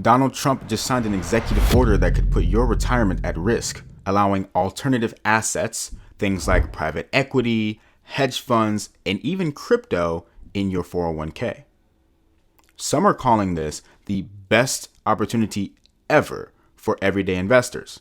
Donald Trump just signed an executive order that could put your retirement at risk, allowing alternative assets, things like private equity, hedge funds, and even crypto in your 401k. Some are calling this the best opportunity ever for everyday investors.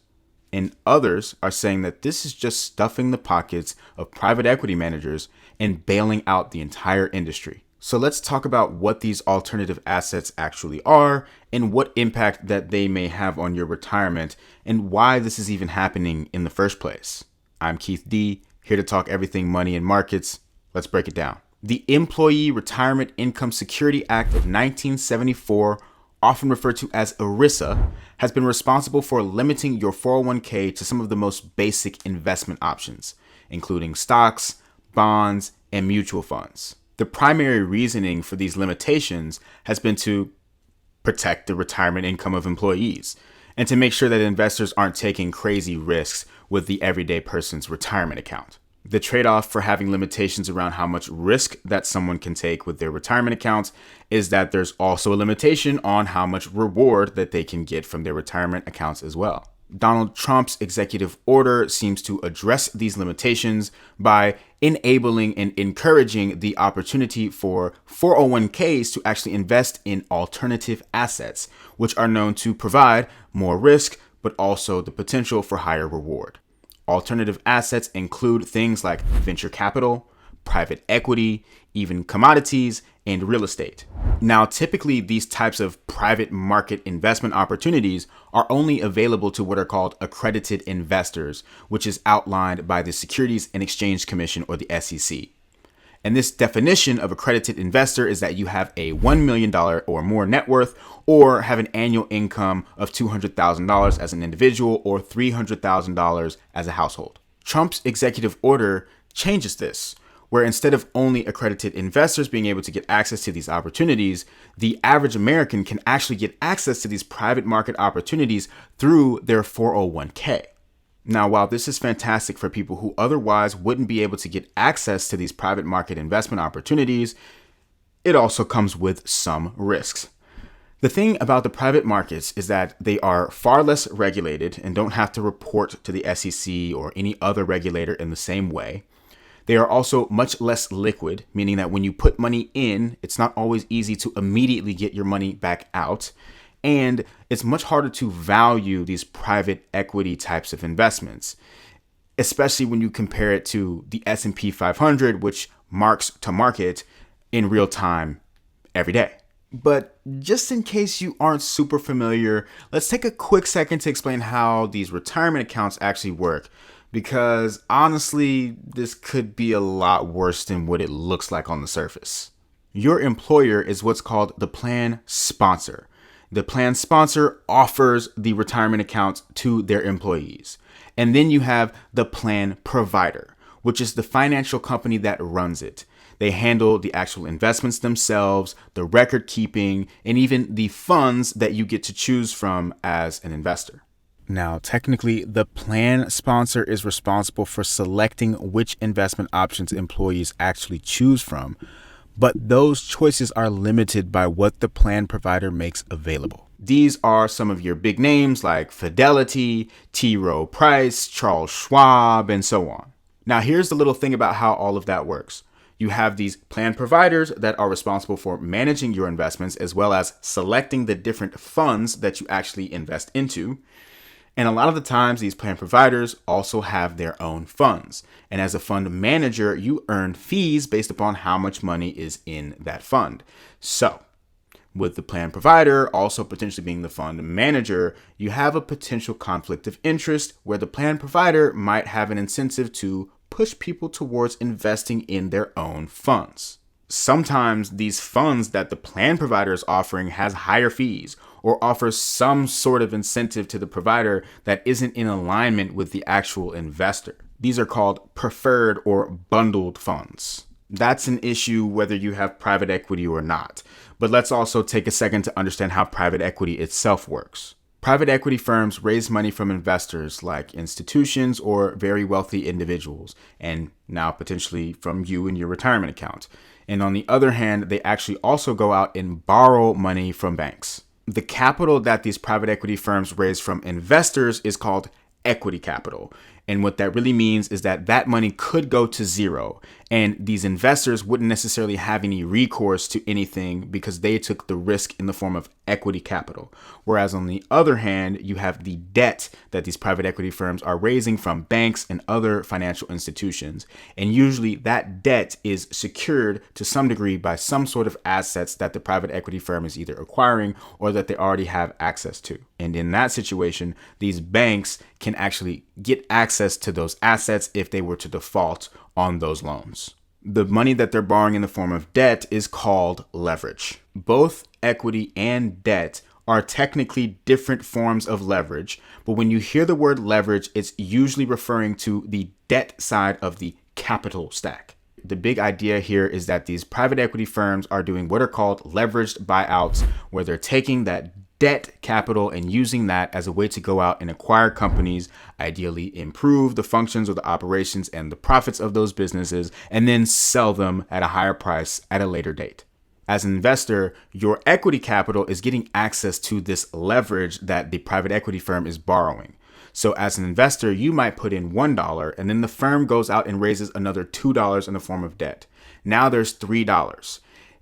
And others are saying that this is just stuffing the pockets of private equity managers and bailing out the entire industry. So let's talk about what these alternative assets actually are and what impact that they may have on your retirement and why this is even happening in the first place. I'm Keith D, here to talk everything money and markets. Let's break it down. The Employee Retirement Income Security Act of 1974, often referred to as ERISA, has been responsible for limiting your 401k to some of the most basic investment options, including stocks, bonds, and mutual funds. The primary reasoning for these limitations has been to protect the retirement income of employees and to make sure that investors aren't taking crazy risks with the everyday person's retirement account. The trade-off for having limitations around how much risk that someone can take with their retirement account is that there's also a limitation on how much reward that they can get from their retirement accounts as well. Donald Trump's executive order seems to address these limitations by enabling and encouraging the opportunity for 401ks to actually invest in alternative assets, which are known to provide more risk, but also the potential for higher reward. Alternative assets include things like venture capital, private equity, even commodities, and real estate. Now, typically, these types of private market investment opportunities are only available to what are called accredited investors, which is outlined by the Securities and Exchange Commission, or the SEC. And this definition of accredited investor is that you have a $1 million or more net worth, or have an annual income of $200,000 as an individual or $300,000 as a household. Trump's executive order changes this, where instead of only accredited investors being able to get access to these opportunities, the average American can actually get access to these private market opportunities through their 401k. Now, while this is fantastic for people who otherwise wouldn't be able to get access to these private market investment opportunities, it also comes with some risks. The thing about the private markets is that they are far less regulated and don't have to report to the SEC or any other regulator in the same way. They are also much less liquid, meaning that when you put money in, it's not always easy to immediately get your money back out. And it's much harder to value these private equity types of investments, especially when you compare it to the S&P 500, which marks to market in real time every day. But just in case you aren't super familiar, let's take a quick second to explain how these retirement accounts actually work. Because honestly, this could be a lot worse than what it looks like on the surface. Your employer is what's called the plan sponsor. The plan sponsor offers the retirement account to their employees. And then you have the plan provider, which is the financial company that runs it. They handle the actual investments themselves, the record keeping, and even the funds that you get to choose from as an investor. Now, technically, the plan sponsor is responsible for selecting which investment options employees actually choose from, but those choices are limited by what the plan provider makes available. These are some of your big names like Fidelity, T. Rowe Price, Charles Schwab, and so on. Now, here's the little thing about how all of that works. You have these plan providers that are responsible for managing your investments as well as selecting the different funds that you actually invest into. And a lot of the times, these plan providers also have their own funds. And as a fund manager, you earn fees based upon how much money is in that fund. So, with the plan provider also potentially being the fund manager, you have a potential conflict of interest where the plan provider might have an incentive to push people towards investing in their own funds. Sometimes these funds that the plan provider is offering has higher fees or offers some sort of incentive to the provider that isn't in alignment with the actual investor. These are called preferred or bundled funds. That's an issue whether you have private equity or not. But let's also take a second to understand how private equity itself works. Private equity firms raise money from investors like institutions or very wealthy individuals, and now potentially from you and your retirement account. And on the other hand, they actually also go out and borrow money from banks. The capital that these private equity firms raise from investors is called equity capital. And what that really means is that that money could go to zero, and these investors wouldn't necessarily have any recourse to anything because they took the risk in the form of equity capital. Whereas on the other hand, you have the debt that these private equity firms are raising from banks and other financial institutions. And usually that debt is secured to some degree by some sort of assets that the private equity firm is either acquiring or that they already have access to. And in that situation, these banks can actually get access to those assets if they were to default on those loans. The money that they're borrowing in the form of debt is called leverage. Both equity and debt are technically different forms of leverage, but when you hear the word leverage, it's usually referring to the debt side of the capital stack. The big idea here is that these private equity firms are doing what are called leveraged buyouts, where they're taking that debt capital and using that as a way to go out and acquire companies, ideally improve the functions or the operations and the profits of those businesses, and then sell them at a higher price at a later date. As an investor, your equity capital is getting access to this leverage that the private equity firm is borrowing. So as an investor, you might put in $1 and then the firm goes out and raises another $2 in the form of debt. Now there's $3.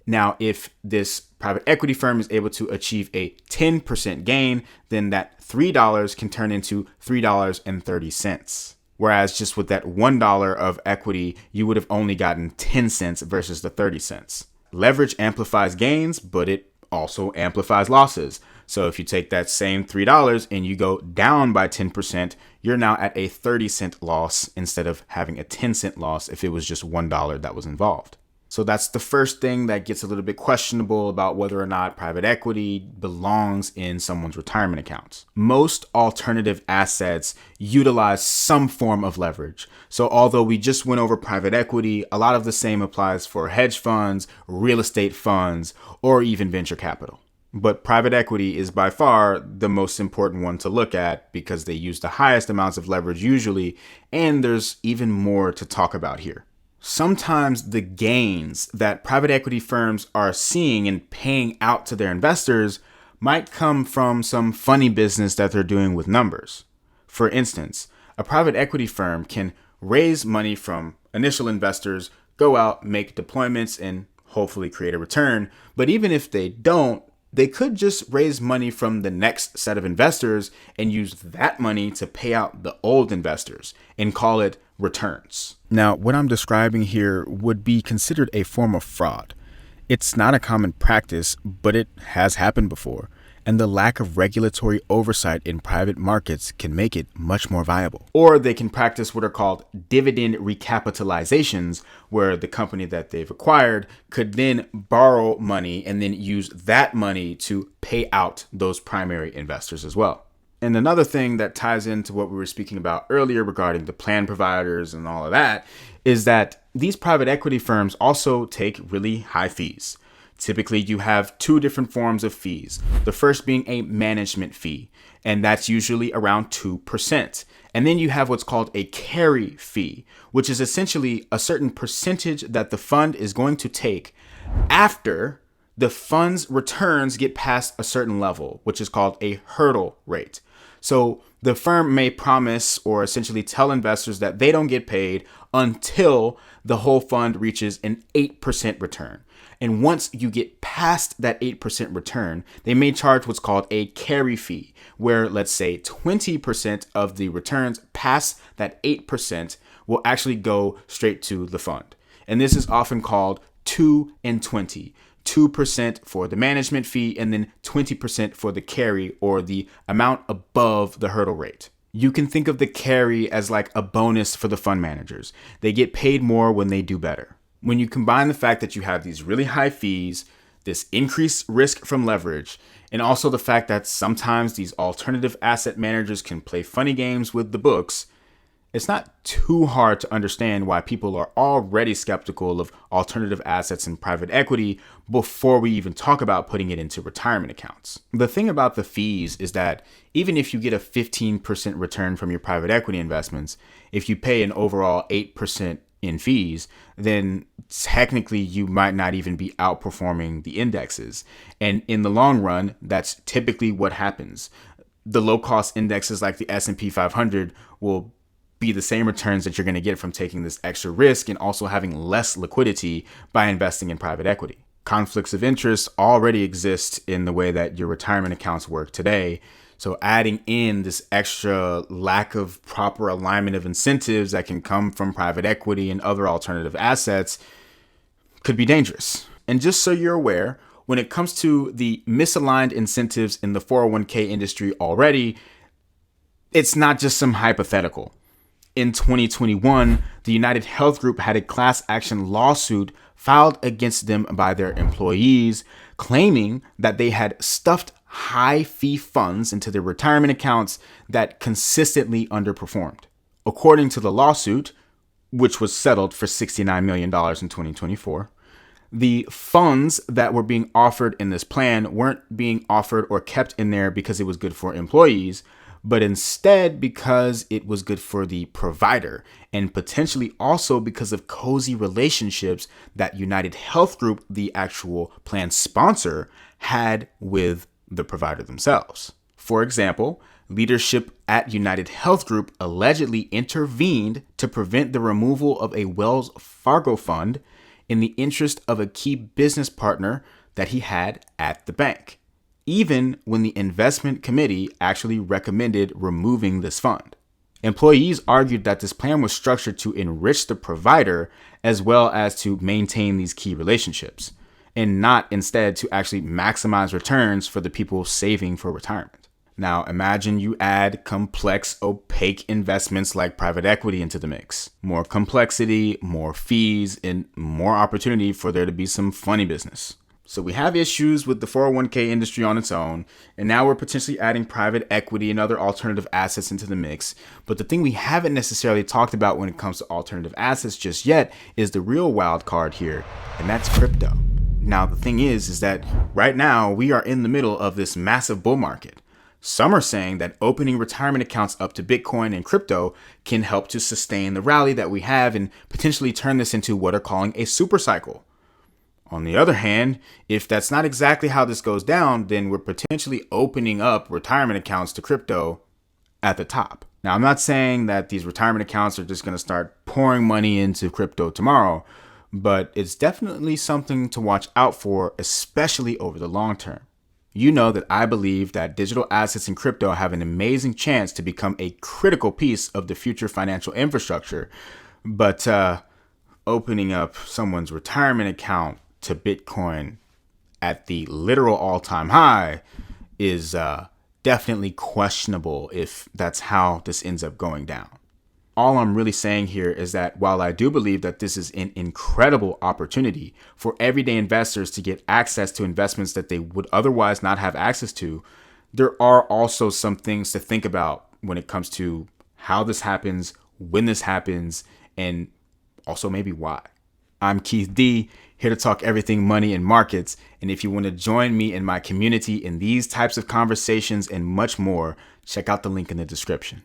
Now, if this private equity firm is able to achieve a 10% gain, then that $3 can turn into $3.30. Whereas just with that $1 of equity, you would have only gotten 10 cents versus the 30 cents. Leverage amplifies gains, but it also amplifies losses. So if you take that same $3 and you go down by 10%, you're now at a 30-cent loss instead of having a 10-cent loss if it was just $1 that was involved. So that's the first thing that gets a little bit questionable about whether or not private equity belongs in someone's retirement accounts. Most alternative assets utilize some form of leverage. So although we just went over private equity, a lot of the same applies for hedge funds, real estate funds, or even venture capital. But private equity is by far the most important one to look at because they use the highest amounts of leverage usually, and there's even more to talk about here. Sometimes the gains that private equity firms are seeing and paying out to their investors might come from some funny business that they're doing with numbers. For instance, a private equity firm can raise money from initial investors, go out, make deployments, and hopefully create a return. But even if they don't, they could just raise money from the next set of investors and use that money to pay out the old investors and call it returns. Now, what I'm describing here would be considered a form of fraud. It's not a common practice, but it has happened before, and the lack of regulatory oversight in private markets can make it much more viable. Or they can practice what are called dividend recapitalizations, where the company that they've acquired could then borrow money and then use that money to pay out those primary investors as well. And another thing that ties into what we were speaking about earlier regarding the plan providers and all of that is that these private equity firms also take really high fees. Typically, you have two different forms of fees. The first being a management fee, and that's usually around 2%. And then you have what's called a carry fee, which is essentially a certain percentage that the fund is going to take after the fund's returns get past a certain level, which is called a hurdle rate. So the firm may promise or essentially tell investors that they don't get paid until the whole fund reaches an 8% return. And once you get past that 8% return, they may charge what's called a carry fee, where let's say 20% of the returns past that 8% will actually go straight to the fund. And this is often called 2 and 20. 2% for the management fee and then 20% for the carry, or the amount above the hurdle rate. You can think of the carry as like a bonus for the fund managers. They get paid more when they do better. When you combine the fact that you have these really high fees, this increased risk from leverage, and also the fact that sometimes these alternative asset managers can play funny games with the books, it's not too hard to understand why people are already skeptical of alternative assets and private equity before we even talk about putting it into retirement accounts. The thing about the fees is that even if you get a 15% return from your private equity investments, if you pay an overall 8% in fees, then technically you might not even be outperforming the indexes. And in the long run, that's typically what happens. The low cost indexes like the S&P 500 will be the same returns that you're going to get from taking this extra risk and also having less liquidity by investing in private equity. Conflicts of interest already exist in the way that your retirement accounts work today. So adding in this extra lack of proper alignment of incentives that can come from private equity and other alternative assets could be dangerous. And just so you're aware, when it comes to the misaligned incentives in the 401k industry already, it's not just some hypothetical. In 2021, the United Health Group had a class action lawsuit filed against them by their employees, claiming that they had stuffed high fee funds into their retirement accounts that consistently underperformed. According to the lawsuit, which was settled for $69 million in 2024, the funds that were being offered in this plan weren't being offered or kept in there because it was good for employees, but instead because it was good for the provider and potentially also because of cozy relationships that United Health Group, the actual plan sponsor, had with the provider themselves. For example, leadership at United Health Group allegedly intervened to prevent the removal of a Wells Fargo fund in the interest of a key business partner that he had at the bank, even when the investment committee actually recommended removing this fund. Employees argued that this plan was structured to enrich the provider as well as to maintain these key relationships, and not instead to actually maximize returns for the people saving for retirement. Now, imagine you add complex, opaque investments like private equity into the mix. More complexity, more fees, and more opportunity for there to be some funny business. So we have issues with the 401k industry on its own, and now we're potentially adding private equity and other alternative assets into the mix. But the thing we haven't necessarily talked about when it comes to alternative assets just yet is the real wild card here, and that's crypto. Now, the thing is that right now we are in the middle of this massive bull market. Some are saying that opening retirement accounts up to Bitcoin and crypto can help to sustain the rally that we have and potentially turn this into what are calling a super cycle. On the other hand, if that's not exactly how this goes down, then we're potentially opening up retirement accounts to crypto at the top. Now, I'm not saying that these retirement accounts are just going to start pouring money into crypto tomorrow, but it's definitely something to watch out for, especially over the long term. You know that I believe that digital assets and crypto have an amazing chance to become a critical piece of the future financial infrastructure, but opening up someone's retirement account to Bitcoin at the literal all-time high is definitely questionable if that's how this ends up going down. All I'm really saying here is that while I do believe that this is an incredible opportunity for everyday investors to get access to investments that they would otherwise not have access to, there are also some things to think about when it comes to how this happens, when this happens, and also maybe why. I'm Keith D, here to talk everything money and markets. And if you want to join me in my community in these types of conversations and much more, check out the link in the description.